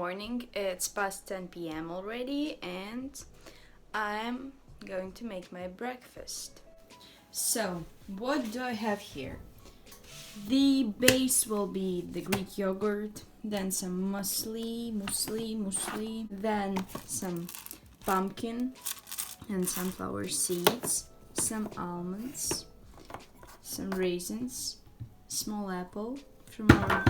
morning. It's past 10 p.m. already, and I'm going to make my breakfast. So, what do I have here? The base will be the Greek yogurt, then some muesli, then some pumpkin and sunflower seeds, some almonds, some raisins, small apple from our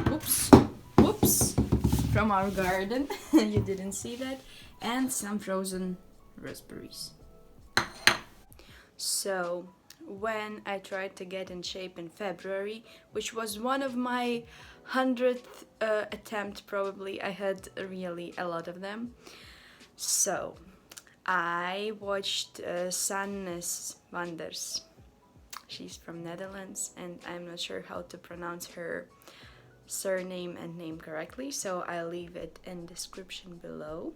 from our garden. You didn't see that, and some frozen raspberries. So when I tried to get in shape in February, which was one of my 100th attempt, probably I had really a lot of them. So I watched SANNE's VANDER's. She's from Netherlands, and I'm not sure how to pronounce her surname and name correctly, so I'll leave it in description below.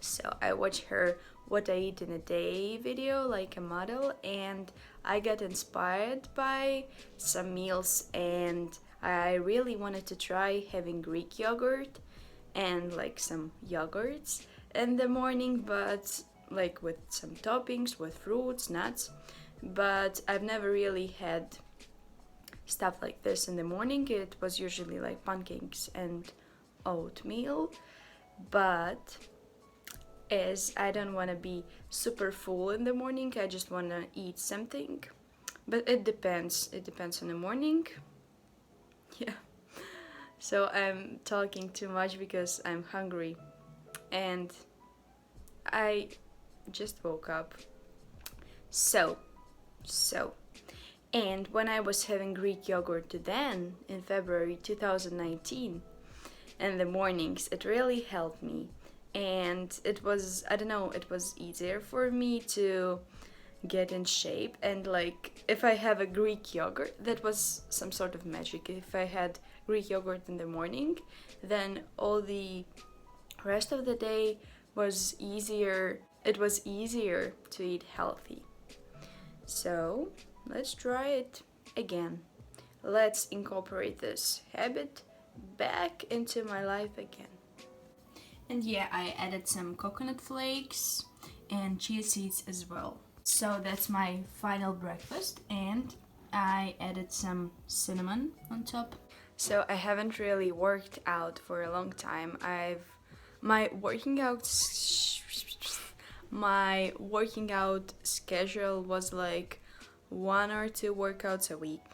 So I watched her what I eat in a day video like a model, and I got inspired by some meals, and I really wanted to try having Greek yogurt and like some yogurts in the morning, but like with some toppings, with fruits, nuts. But I've never really had stuff like this in the morning. It was usually like pancakes and oatmeal, but as I don't want to be super full in the morning, I just want to eat something. But it depends on the morning. Yeah. So I'm talking too much because I'm hungry, and I just woke up. So, and when I was having Greek yogurt then in February 2019 in the mornings, it really helped me. And it was, I don't know, it was easier for me to get in shape. And like, if I have a Greek yogurt, that was some sort of magic. If I had Greek yogurt in the morning, then all the rest of the day was easier. It was easier to eat healthy. So let's try it again. Let's incorporate this habit back into my life again. And yeah, I added some coconut flakes and chia seeds as well. So that's my final breakfast, and I added some cinnamon on top. So I haven't really worked out for a long time. My working out schedule was like 1 or 2 workouts a week,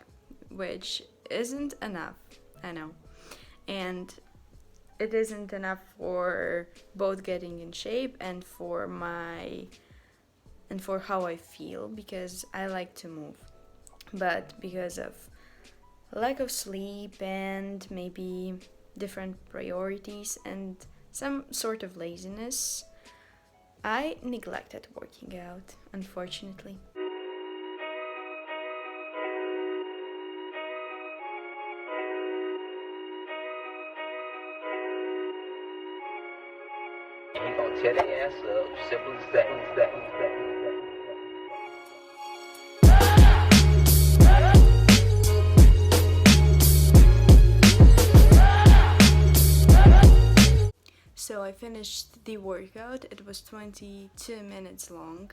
which isn't enough, I know. And it isn't enough for both getting in shape and for how I feel, because I like to move. But because of lack of sleep and maybe different priorities and some sort of laziness, I neglected working out, unfortunately. He gon' tear their ass up, simple as that. So I finished the workout. It was 22 minutes long,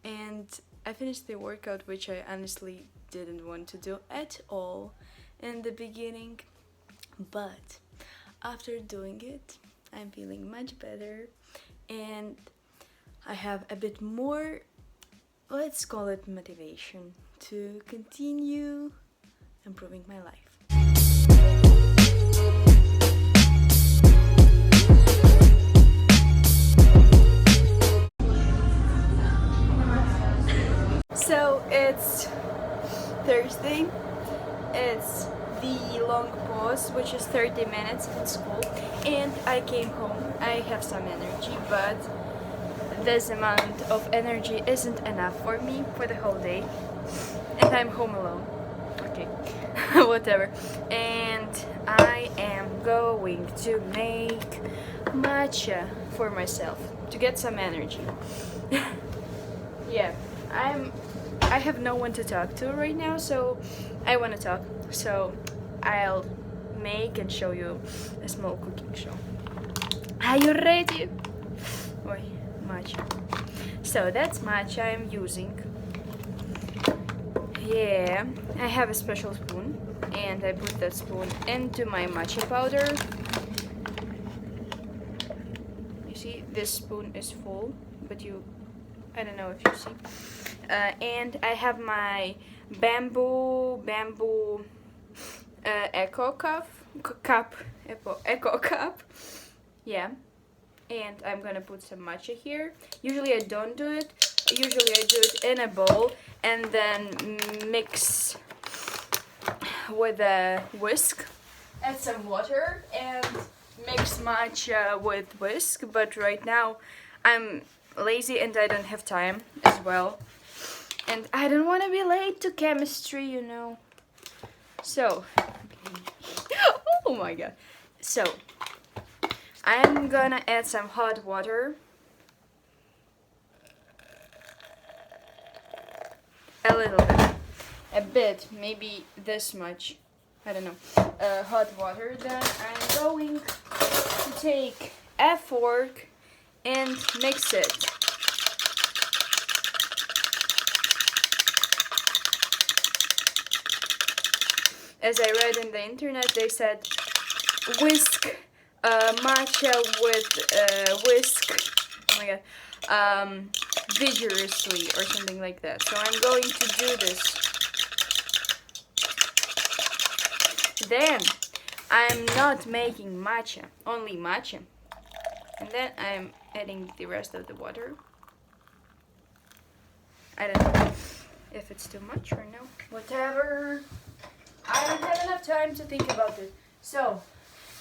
and I finished the workout, which I honestly didn't want to do at all in the beginning, but after doing it, I'm feeling much better, and I have a bit more, let's call it motivation, to continue improving my life. So it's Thursday, it's the long pause, which is 30 minutes in school, and I came home. I have some energy, but this amount of energy isn't enough for me for the whole day, and I'm home alone. Okay, whatever. And I am going to make matcha for myself to get some energy. Yeah, I have no one to talk to right now, so I want to talk. So I'll make and show you a small cooking show. Are you ready? Oi, matcha. So that's matcha I'm using. Yeah, I have a special spoon and I put that spoon into my matcha powder. You see, this spoon is full, but I don't know if you see. And I have my bamboo eco cup. Yeah, and I'm gonna put some matcha here. Usually I don't do it. Usually I do it in a bowl and then mix with a whisk. Add some water and mix matcha with whisk. But right now I'm lazy and I don't have time as well. And I don't want to be late to chemistry, you know. So, oh my god. So, I'm gonna add some hot water. A little bit. A bit, maybe this much. I don't know. Hot water. Then I'm going to take a fork and mix it. As I read in the internet, they said whisk matcha with whisk. Oh my god. Vigorously or something like that. So I'm going to do this. Then I'm not making matcha, only matcha. And then I'm adding the rest of the water. I don't know if it's too much or no. Whatever. I don't have enough time to think about it. So,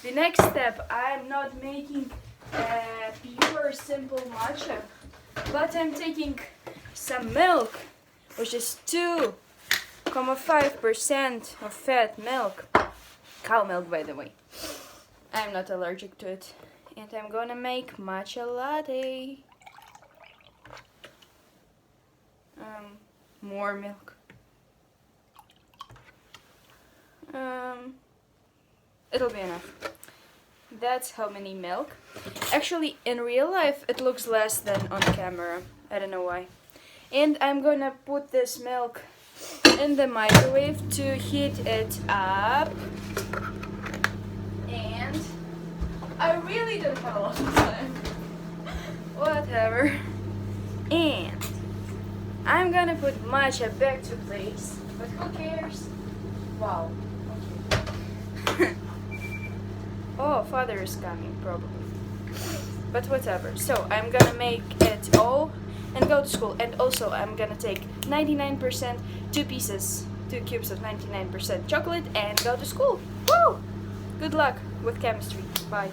the next step, I'm not making a pure simple matcha, but I'm taking some milk, which is 2.5% of fat milk. Cow milk, by the way. I'm not allergic to it. And I'm gonna make matcha latte. More milk. It'll be enough. That's how many milk. Actually, in real life, it looks less than on camera. I don't know why. And I'm gonna put this milk in the microwave to heat it up. And I really don't have a lot of time. Whatever. And I'm gonna put matcha back to place. But who cares? Wow. Okay. Oh, father is coming, probably. But whatever. So, I'm gonna make it all and go to school. And also, I'm gonna take 99%, 2 cubes of 99% chocolate and go to school. Woo! Good luck with chemistry. Bye.